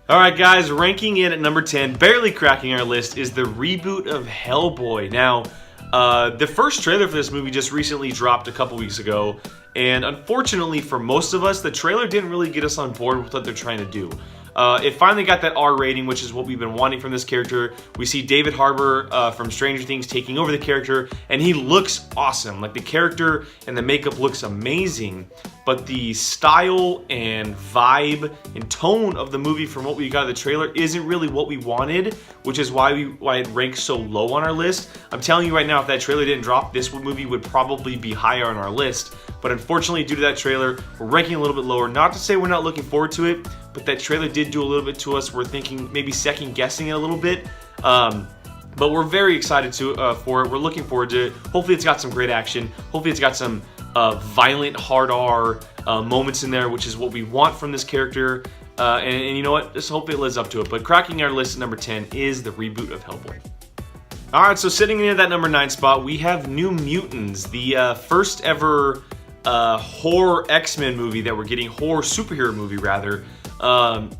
Alright guys, ranking in at number 10, barely cracking our list, is the reboot of Hellboy. Now, the first trailer for this movie just recently dropped a couple weeks ago, and unfortunately for most of us, the trailer didn't really get us on board with what they're trying to do. It finally got that R rating, which is what we've been wanting from this character. We see David Harbour from Stranger Things taking over the character, and he looks awesome. Like, the character and the makeup looks amazing, but the style and vibe and tone of the movie from what we got in the trailer isn't really what we wanted, which is why it ranks so low on our list. I'm telling you right now, if that trailer didn't drop, this movie would probably be higher on our list. But unfortunately, due to that trailer, we're ranking a little bit lower. Not to say we're not looking forward to it, but that trailer did do a little bit to us. We're thinking maybe second guessing it a little bit. But we're very excited for it. We're looking forward to it. Hopefully it's got some great action. Hopefully it's got some violent, hard R moments in there, which is what we want from this character. And you know what? Just hope it lives up to it. But cracking our list at number 10 is the reboot of Hellboy. Alright, so sitting in that number 9 spot, we have New Mutants, the first ever horror X-Men movie that we're getting, horror superhero movie rather.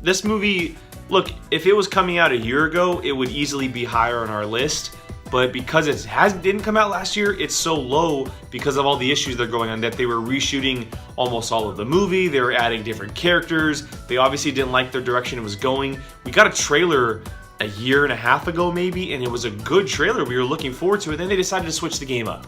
This movie, look, if it was coming out a year ago, it would easily be higher on our list. But because it didn't come out last year, it's so low because of all the issues that are going on that they were reshooting almost all of the movie. They were adding different characters. They obviously didn't like the direction it was going. We got a trailer a year and a half ago maybe, and it was a good trailer. We were looking forward to it. Then they decided to switch the game up.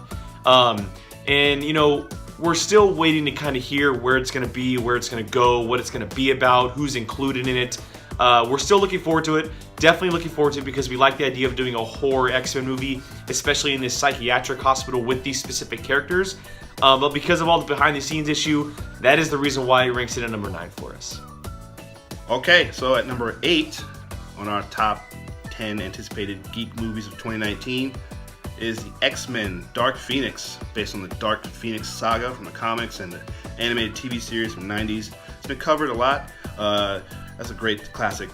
And you know, we're still waiting to kind of hear where it's going to be, where it's going to go, what it's going to be about, who's included in it. We're still looking forward to it. Definitely looking forward to it because we like the idea of doing a horror X-Men movie, especially in this psychiatric hospital with these specific characters. But because of all the behind-the-scenes issue, that is the reason why it ranks it at number 9 for us. Okay, so at number 8 on our top 10 anticipated geek movies of 2019 is the X-Men Dark Phoenix, based on the Dark Phoenix saga from the comics and the animated TV series from the 90s. It's been covered a lot. That's a great classic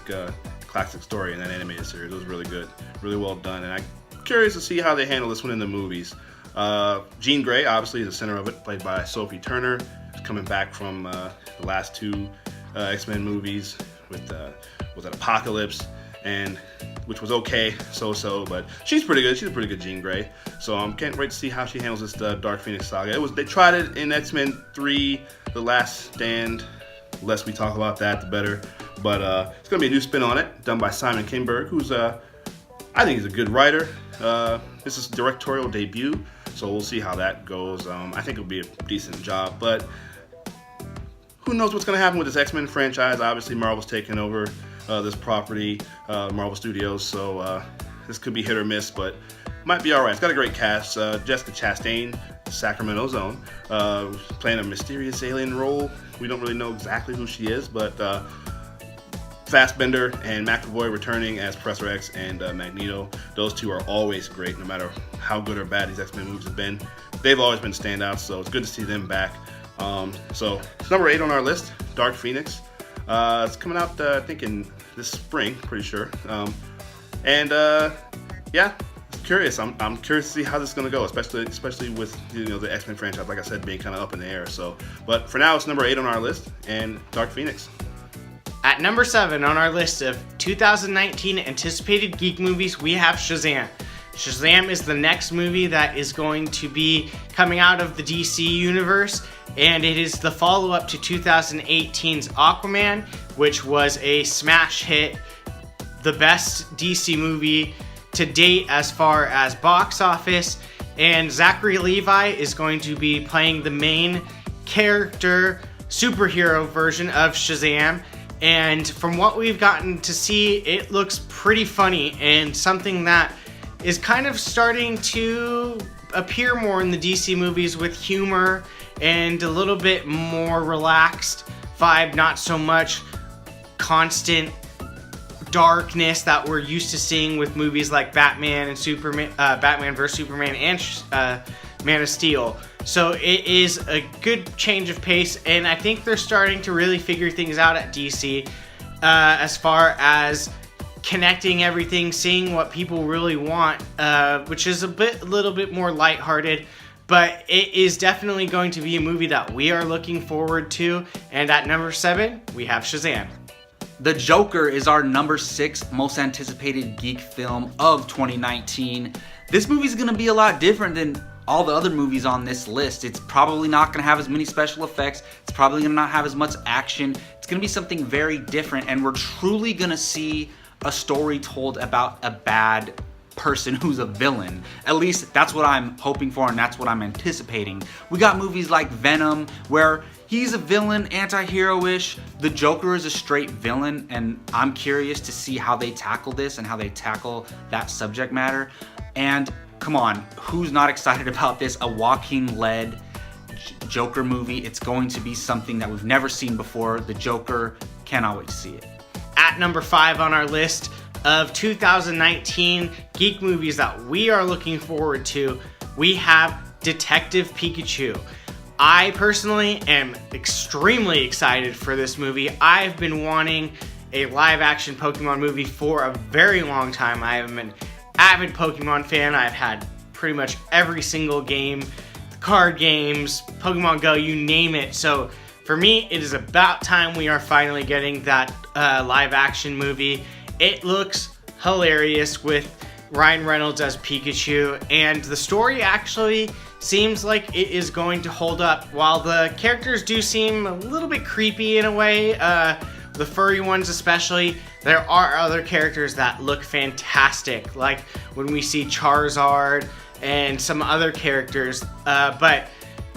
story in that animated series. It was really good, really well done, and I'm curious to see how they handle this one in the movies. Jean Grey, obviously, is the center of it, played by Sophie Turner. She's coming back from the last two X-Men movies with an Apocaflix, and which was okay, so, but she's pretty good. She's a pretty good Jean Grey. So I can't wait to see how she handles this Dark Phoenix saga. They tried it in X-Men 3, The Last Stand. The less we talk about that, the better. But it's going to be a new spin on it, done by Simon Kinberg, who's, I think he's a good writer. This is a directorial debut, so we'll see how that goes. I think it'll be a decent job, but who knows what's going to happen with this X-Men franchise. Obviously, Marvel's taking over this property, Marvel Studios, so this could be hit or miss, but might be alright. It's got a great cast. Jessica Chastain, Sacramento's own, playing a mysterious alien role. We don't really know exactly who she is, but Fassbender and McAvoy returning as Professor X and Magneto. Those two are always great, no matter how good or bad these X-Men movies have been. They've always been standouts, so it's good to see them back. So it's number 8 on our list, Dark Phoenix. It's coming out, I think, in this spring, pretty sure. Yeah, curious. I'm curious to see how this is going to go, especially with the X-Men franchise, like I said, being kind of up in the air. So, but for now, it's number 8 on our list, and Dark Phoenix. At number 7 on our list of 2019 anticipated geek movies, we have Shazam. Shazam is the next movie that is going to be coming out of the DC universe, and it is the follow-up to 2018's Aquaman, which was a smash hit, the best DC movie to date as far as box office, and Zachary Levi is going to be playing the main character, superhero version of Shazam. And from what we've gotten to see, it looks pretty funny and something that is kind of starting to appear more in the DC movies with humor and a little bit more relaxed vibe, not so much constant darkness that we're used to seeing with movies like Batman and Superman, Batman vs Superman, and Man of Steel. So it is a good change of pace, and I think they're starting to really figure things out at DC as far as connecting everything, seeing what people really want, which is a little bit more lighthearted. But it is definitely going to be a movie that we are looking forward to. And at number 7, we have Shazam. The Joker is our number 6 most anticipated geek film of 2019. This movie's gonna be a lot different than all the other movies on this list. It's probably not gonna have as many special effects. It's probably gonna not have as much action. It's gonna be something very different, and we're truly gonna see a story told about a bad person who's a villain. At least that's what I'm hoping for, and that's what I'm anticipating. We got movies like Venom, where he's a villain, anti-hero-ish. The Joker is a straight villain, and I'm curious to see how they tackle this and how they tackle that subject matter. And come on, who's not excited about this? A Joaquin-led Joker movie. It's going to be something that we've never seen before. The Joker, cannot wait to see it. At number 5 on our list of 2019 geek movies that we are looking forward to, we have Detective Pikachu. I personally am extremely excited for this movie. I've been wanting a live action Pokemon movie for a very long time. I am an avid Pokemon fan. I've had pretty much every single game, the card games, Pokemon Go, you name it. So for me, it is about time we are finally getting that live action movie. It looks hilarious with Ryan Reynolds as Pikachu, and the story actually seems like it is going to hold up. While the characters do seem a little bit creepy in a way, the furry ones especially, there are other characters that look fantastic, like when we see Charizard and some other characters, but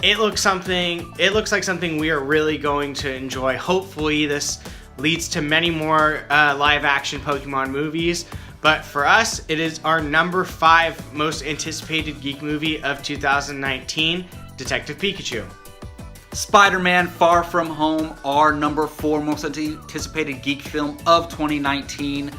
it looks like something we are really going to enjoy. Hopefully this leads to many more live action Pokemon movies. But for us, it is our number 5 most anticipated geek movie of 2019, Detective Pikachu. Spider-Man Far From Home, our number 4 most anticipated geek film of 2019.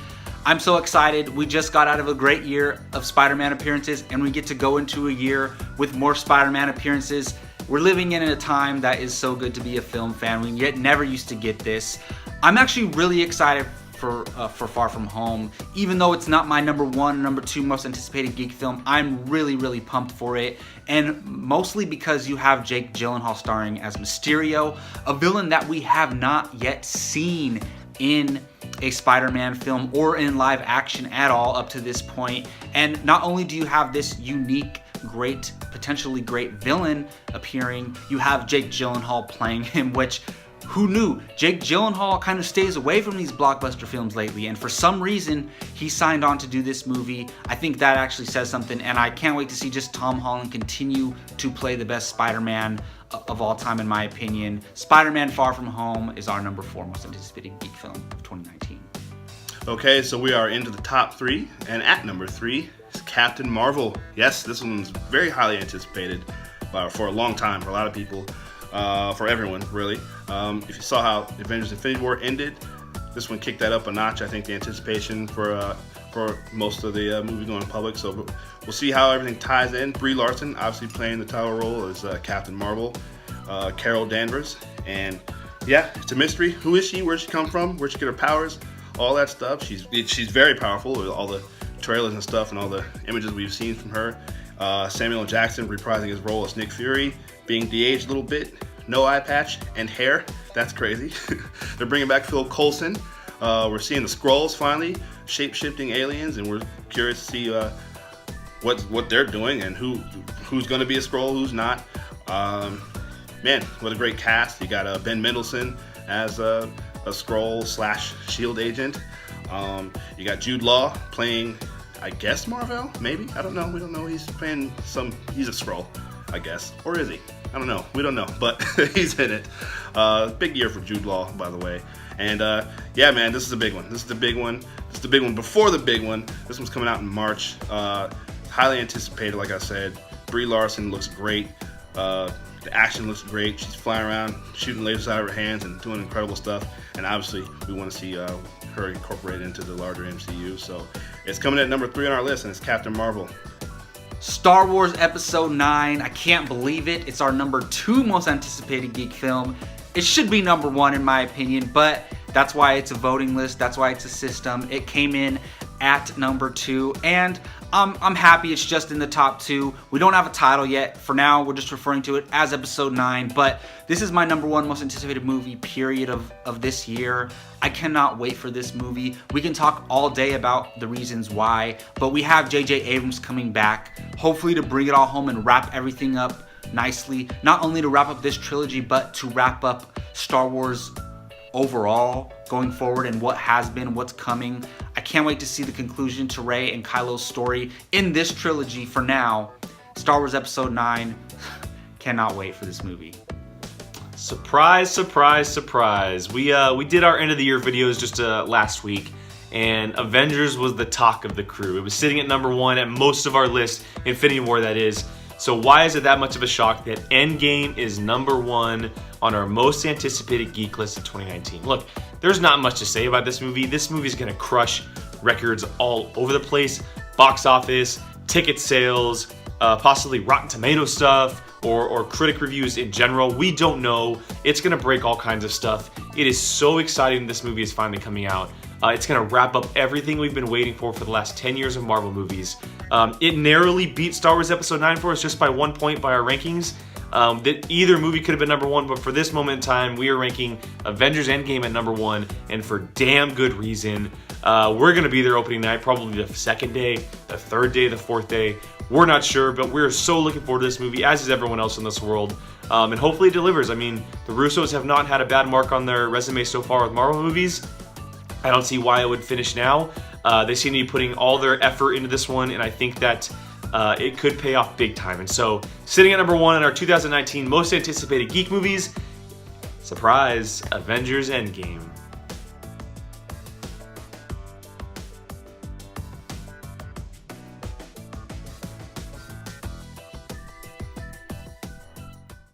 I'm so excited. We just got out of a great year of Spider-Man appearances, and we get to go into a year with more Spider-Man appearances. We're living in a time that is so good to be a film fan. We never used to get this. I'm actually really excited for Far From Home. Even though it's not my number 1, number 2 most anticipated geek film, I'm really pumped for it. And mostly because you have Jake Gyllenhaal starring as Mysterio, a villain that we have not yet seen in a Spider-Man film or in live action at all up to this point. And not only do you have this unique, great, potentially great villain appearing, you have Jake Gyllenhaal playing him, which, who knew? Jake Gyllenhaal kind of stays away from these blockbuster films lately, and for some reason, he signed on to do this movie. I think that actually says something, and I can't wait to see just Tom Holland continue to play the best Spider-Man of all time, in my opinion. Spider-Man Far From Home is our number 4 most anticipated geek film of 2019. Okay, so we are into the top 3, and at number 3 is Captain Marvel. Yes, this one's very highly anticipated for a long time, for a lot of people. For everyone, really. If you saw how Avengers Infinity War ended, this one kicked that up a notch. I think the anticipation for most of the movie-going public. So we'll see how everything ties in. Brie Larson, obviously playing the title role as Captain Marvel. Carol Danvers, and yeah, it's a mystery. Who is she? Where'd she come from? Where'd she get her powers? All that stuff. She's very powerful with all the trailers and stuff and all the images we've seen from her. Samuel L. Jackson reprising his role as Nick Fury, being de-aged a little bit, no eye patch and hair. That's crazy. They're bringing back Phil Coulson. We're seeing the Skrulls finally, shape-shifting aliens, and we're curious to see what they're doing and who's going to be a Skrull, who's not. Man, what a great cast. You got Ben Mendelsohn as a Skrull / S.H.I.E.L.D. agent. You got Jude Law playing, I guess, Marvel? Maybe? I don't know. We don't know. He's playing he's a Skrull, I guess. Or is he? I don't know. We don't know. But he's in it. Big year for Jude Law, by the way. And yeah, man, this is a big one. This is the big one. This is the big one before the big one. This one's coming out in March. Highly anticipated, like I said. Brie Larson looks great. The action looks great. She's flying around, shooting lasers out of her hands and doing incredible stuff. And obviously, we want to see her incorporated into the larger MCU. So it's coming at number 3 on our list, and it's Captain Marvel. Star Wars Episode 9. I can't believe it. It's our number 2 most anticipated geek film. It should be number 1 in my opinion, but that's why it's a voting list. That's why it's a system. It came in at number 2, and I'm happy it's just in the top 2. We don't have a title yet. For now, we're just referring to it as episode 9, but this is my number 1 most anticipated movie, period, of this year. I cannot wait for this movie. We can talk all day about the reasons why, but we have J.J. Abrams coming back, hopefully to bring it all home and wrap everything up nicely. Not only to wrap up this trilogy, but to wrap up Star Wars overall going forward and what has been, what's coming. I can't wait to see the conclusion to Rey and Kylo's story in this trilogy. For now, Star Wars Episode 9. Cannot wait for this movie. Surprise, surprise, surprise. We did our end of the year videos just last week, and Avengers was the talk of the crew. It was sitting at number 1 at most of our list, Infinity War that is. So why is it that much of a shock that Endgame is number 1 on our most anticipated geek list of 2019? Look, there's not much to say about this movie. This movie's gonna crush records all over the place. Box office, ticket sales, possibly Rotten Tomato stuff, or critic reviews in general. We don't know. It's gonna break all kinds of stuff. It is so exciting this movie is finally coming out. It's gonna wrap up everything we've been waiting for the last 10 years of Marvel movies. It narrowly beat Star Wars Episode 9 for us just by 1 point by our rankings. That either movie could have been number 1, but for this moment in time, we are ranking Avengers Endgame at number 1, and for damn good reason. We're gonna be there opening night, probably the 2nd day, the 3rd day, the 4th day. We're not sure, but we're so looking forward to this movie, as is everyone else in this world. And hopefully it delivers. I mean, the Russos have not had a bad mark on their resume so far with Marvel movies. I don't see why it would finish now. They seem to be putting all their effort into this one, and I think that it could pay off big time. And so, sitting at number 1 in our 2019 most anticipated geek movies, surprise, Avengers Endgame.